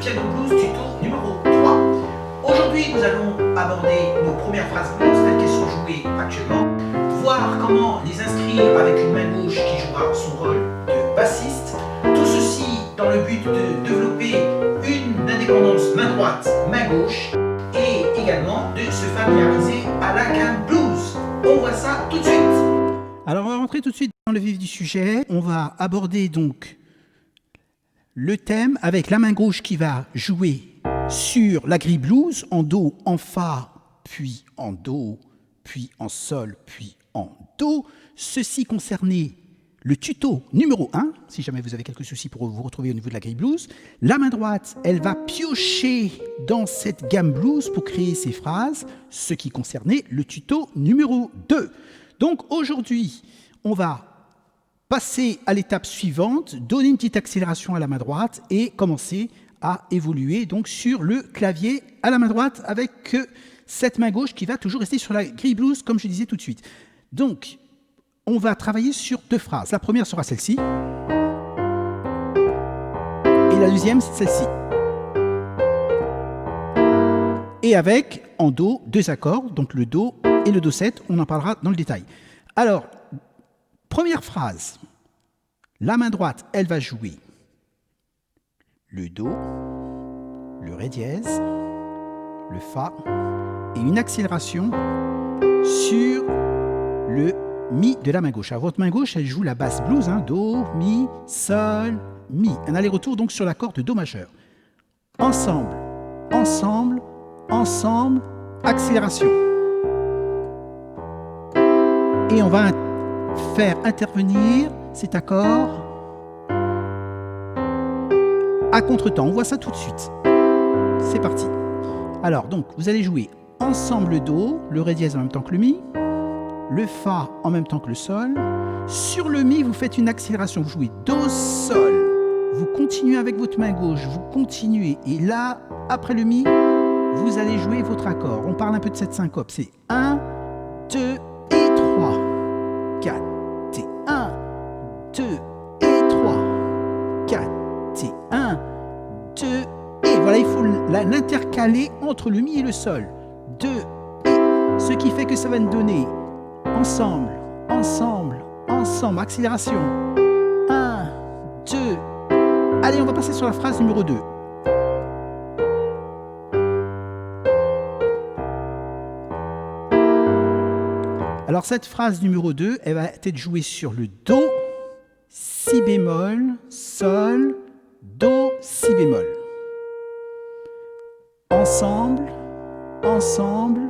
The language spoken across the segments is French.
Piano Blues tuto numéro 3. Aujourd'hui, nous allons aborder nos premières phrases blues telles qu'elles sont jouées actuellement, voir comment les inscrire avec une main gauche qui jouera son rôle de bassiste. Tout ceci dans le but de développer une indépendance main droite, main gauche et également de se familiariser à la gamme blues. On voit ça tout de suite. Alors on va rentrer tout de suite dans le vif du sujet. On va aborder donc le thème avec la main gauche qui va jouer sur la grille blues, en Do, en Fa, puis en Do, puis en Sol, puis en Do. Ceci concernait le tuto numéro 1, si jamais vous avez quelques soucis pour vous retrouver au niveau de la grille blues. La main droite, elle va piocher dans cette gamme blues pour créer ces phrases, ce qui concernait le tuto numéro 2. Donc aujourd'hui, on va passer à l'étape suivante, donner une petite accélération à la main droite et commencer à évoluer donc sur le clavier à la main droite avec cette main gauche qui va toujours rester sur la grille blues comme je disais tout de suite. Donc, on va travailler sur deux phrases. La première sera celle-ci et la deuxième celle-ci. Et avec en Do deux accords, donc le Do et le Do7, on en parlera dans le détail. Alors, première phrase, la main droite, elle va jouer le Do, le Ré dièse, le Fa et une accélération sur le Mi de la main gauche. Alors, votre main gauche, elle joue la basse blues, Do, Mi, Sol, Mi. Un aller-retour donc sur l'accord de Do majeur. Ensemble, ensemble, ensemble, accélération. Et on va faire intervenir cet accord à contre-temps. On voit ça tout de suite. C'est parti. Alors, donc, vous allez jouer ensemble le Do, le Ré dièse en même temps que le Mi, le Fa en même temps que le Sol. Sur le Mi, vous faites une accélération. Vous jouez Do, Sol. Vous continuez avec votre main gauche. Vous continuez. Et là, après le Mi, vous allez jouer votre accord. On parle un peu de cette syncope. C'est 1, 2 et 3. 4 et 1, 2 et 3. 4 et 1, 2 et voilà, il faut l'intercaler entre le Mi et le Sol. 2 et, ce qui fait que ça va nous donner ensemble, ensemble, ensemble, accélération. 1, 2. Allez, on va passer sur la phrase numéro 2. Alors cette phrase numéro 2, elle va être jouée sur le Do, Si bémol, Sol, Do, Si bémol. Ensemble, ensemble,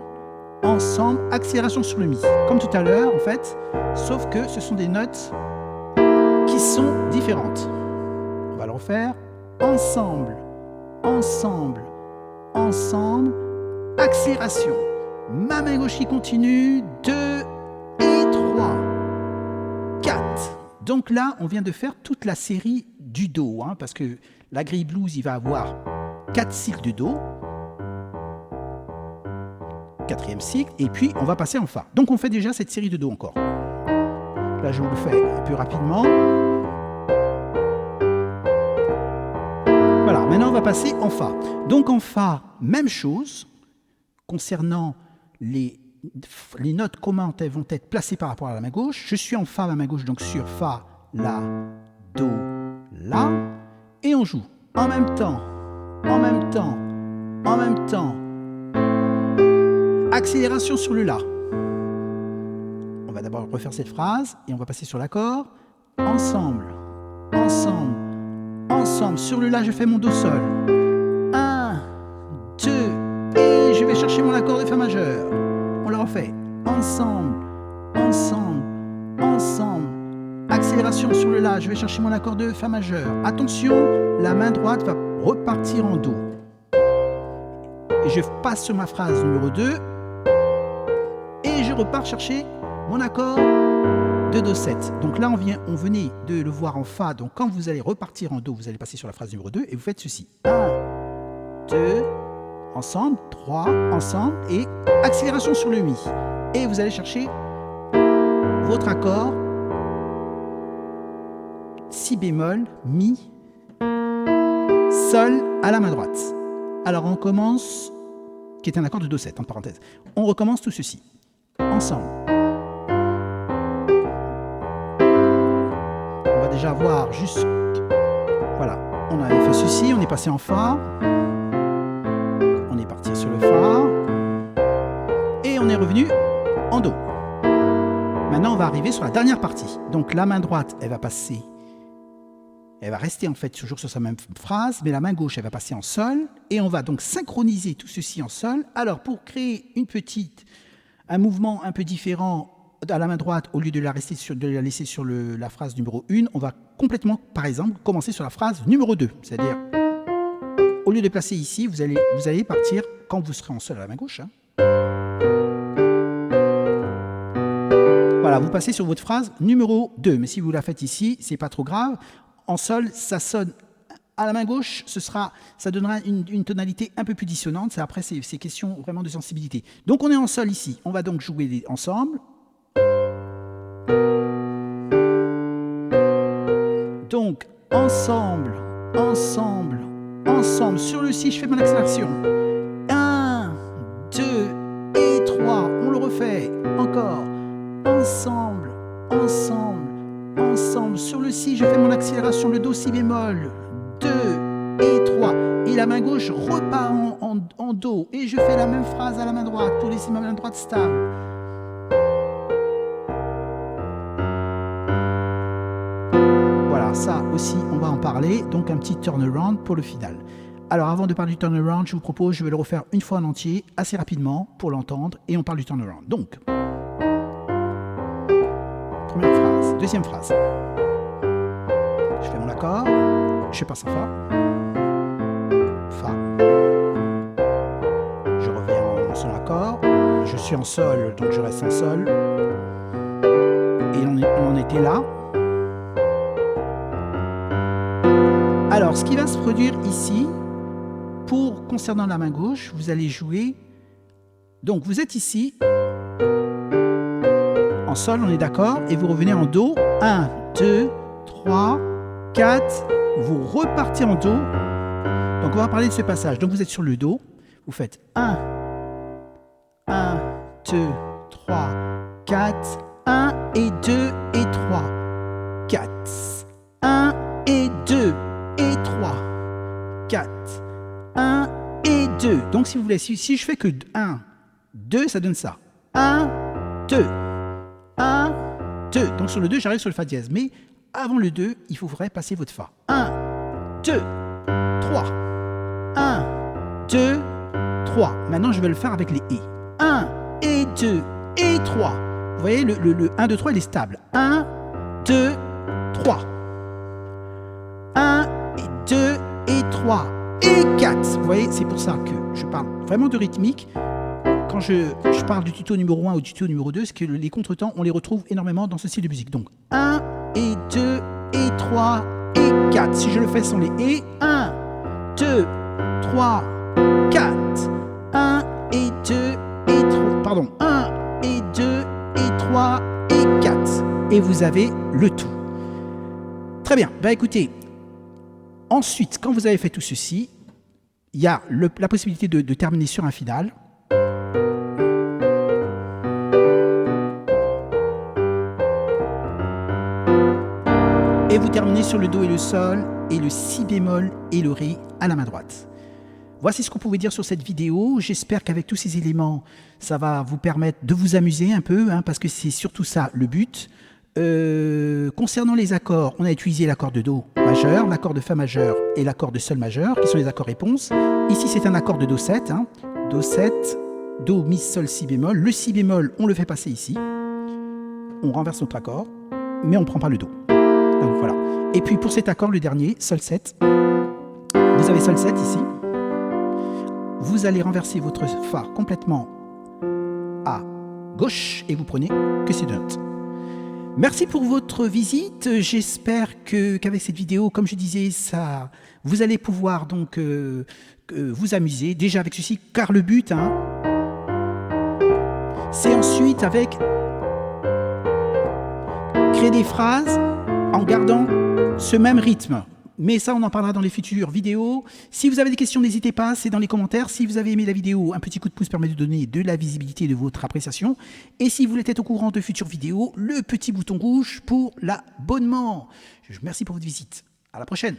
ensemble, accélération sur le Mi. Comme tout à l'heure en fait, sauf que ce sont des notes qui sont différentes. On va le refaire. Ensemble, ensemble, ensemble, accélération. Ma main gauche qui continue, 2 et 3, 4. Donc là, on vient de faire toute la série du Do, parce que la grille blues, il va avoir 4 cycles de Do, 4e cycle, et puis on va passer en Fa. Donc on fait déjà cette série de Do encore. Là, je vous le fais un peu rapidement. Voilà, maintenant on va passer en Fa. Donc en Fa, même chose, concernant les notes comment elles vont être placées par rapport à la main gauche. Je suis en Fa, ma main gauche, donc sur Fa, La, Do, La. Et on joue en même temps, en même temps, en même temps. Accélération sur le La. On va d'abord refaire cette phrase et on va passer sur l'accord. Ensemble, ensemble, ensemble. Sur le La, je fais mon Do Sol. 1, 2, et je vais chercher mon accord de Fa majeur. On le refait. Ensemble, ensemble, ensemble. Accélération sur le La, je vais chercher mon accord de Fa majeur. Attention, la main droite va repartir en Do. Et je passe sur ma phrase numéro 2. Et je repars chercher mon accord de Do7. Donc là, on venait de le voir en Fa. Donc quand vous allez repartir en Do, vous allez passer sur la phrase numéro 2 et vous faites ceci. 1, 2, ensemble, 3, ensemble, et accélération sur le Mi. Et vous allez chercher votre accord Si bémol, Mi, Sol à la main droite. Alors on commence, qui est un accord de Do7, entre parenthèses. On recommence tout ceci, ensemble. On va déjà voir juste... Voilà, on avait fait ceci, on est passé en Fa. On est parti sur le Fa. Et on est revenu en Do. Maintenant, on va arriver sur la dernière partie. Donc la main droite, elle va passer... Elle va rester en fait toujours sur sa même phrase, mais la main gauche, elle va passer en Sol. Et on va donc synchroniser tout ceci en Sol. Alors pour créer un mouvement un peu différent à la main droite, au lieu de la laisser sur la phrase numéro 1, on va complètement, par exemple, commencer sur la phrase numéro 2. C'est-à-dire, au lieu de placer ici, vous allez partir quand vous serez en Sol à la main gauche. Hein. Voilà, vous passez sur votre phrase numéro 2. Mais si vous la faites ici, c'est pas trop grave. En Sol, ça sonne à la main gauche, ça donnera une tonalité un peu plus dissonante. Après, c'est question vraiment de sensibilité. Donc, on est en Sol ici. On va donc jouer ensemble. Donc, ensemble, ensemble, ensemble. Sur le Si, je fais mon accélération. 1, 2 et 3. On le refait. Encore. Ensemble, ensemble. Ensemble, sur le Si, je fais mon accélération, le Do, Si bémol, 2 et 3. Et la main gauche repart en Do. Et je fais la même phrase à la main droite pour laisser ma main droite stable. Voilà, ça aussi, on va en parler. Donc un petit turnaround pour le final. Alors avant de parler du turnaround, je vous propose, je vais le refaire une fois en entier, assez rapidement, pour l'entendre. Et on parle du turnaround. Donc... Première phrase, deuxième phrase. Je fais mon accord, je passe en Fa. Fa. Je reviens en son accord. Je suis en Sol, donc je reste en Sol. Et on en était là. Alors, ce qui va se produire ici, concernant la main gauche, vous allez jouer. Donc, vous êtes ici. En Sol, on est d'accord, et vous revenez en Do. 1, 2, 3, 4. Vous repartez en Do. Donc, on va parler de ce passage. Donc, vous êtes sur le Do. Vous faites 1, 2, 3, 4. 1 et 2 et 3. 4. 1 et 2 et 3. 4. 1 et 2. Donc, si vous voulez, si je fais que 1, 2, ça donne ça. 1, 2. 1, 2. Donc sur le 2, j'arrive sur le Fa dièse. Mais avant le 2, il faudrait passer votre Fa. 1, 2, 3. 1, 2, 3. Maintenant, je vais le faire avec les Et. 1 et 2 et 3. Vous voyez, le 1, 2, 3, il est stable. 1, 2, 3. 1 et 2 et 3 et 4. Vous voyez, c'est pour ça que je parle vraiment de rythmique. Quand je parle du tuto numéro 1 ou du tuto numéro 2, c'est que les contretemps, on les retrouve énormément dans ce style de musique. Donc, 1 et 2 et 3 et 4. Si je le fais sans les Et, 1, 2, 3, 4. 1 et 2 et 3. Pardon, 1 et 2 et 3 et 4. Et vous avez le tout. Très bien. Ben écoutez, ensuite, quand vous avez fait tout ceci, il y a la possibilité de terminer sur un final. Et vous terminez sur le Do et le Sol, et le Si bémol et le Ré à la main droite. Voici ce qu'on pouvait dire sur cette vidéo. J'espère qu'avec tous ces éléments, ça va vous permettre de vous amuser un peu, hein, parce que c'est surtout ça le but. Concernant les accords, on a utilisé l'accord de Do majeur, l'accord de Fa majeur et l'accord de Sol majeur, qui sont les accords réponses. Ici, c'est un accord de Do 7. Hein. Do 7, Do, Mi, Sol, Si bémol. Le Si bémol, on le fait passer ici. On renverse notre accord, mais on ne prend pas le Do. Donc voilà. Et puis pour cet accord, le dernier, Sol 7, vous avez Sol 7 ici. Vous allez renverser votre Fa complètement à gauche et vous prenez que ces deux notes. Merci pour votre visite. J'espère qu'avec cette vidéo, comme je disais, vous allez pouvoir donc vous amuser déjà avec ceci, car le but, hein, c'est ensuite avec créer des phrases en gardant ce même rythme. Mais ça, on en parlera dans les futures vidéos. Si vous avez des questions, n'hésitez pas, c'est dans les commentaires. Si vous avez aimé la vidéo, un petit coup de pouce permet de donner de la visibilité de votre appréciation. Et si vous voulez être au courant de futures vidéos, le petit bouton rouge pour l'abonnement. Merci pour votre visite. À la prochaine.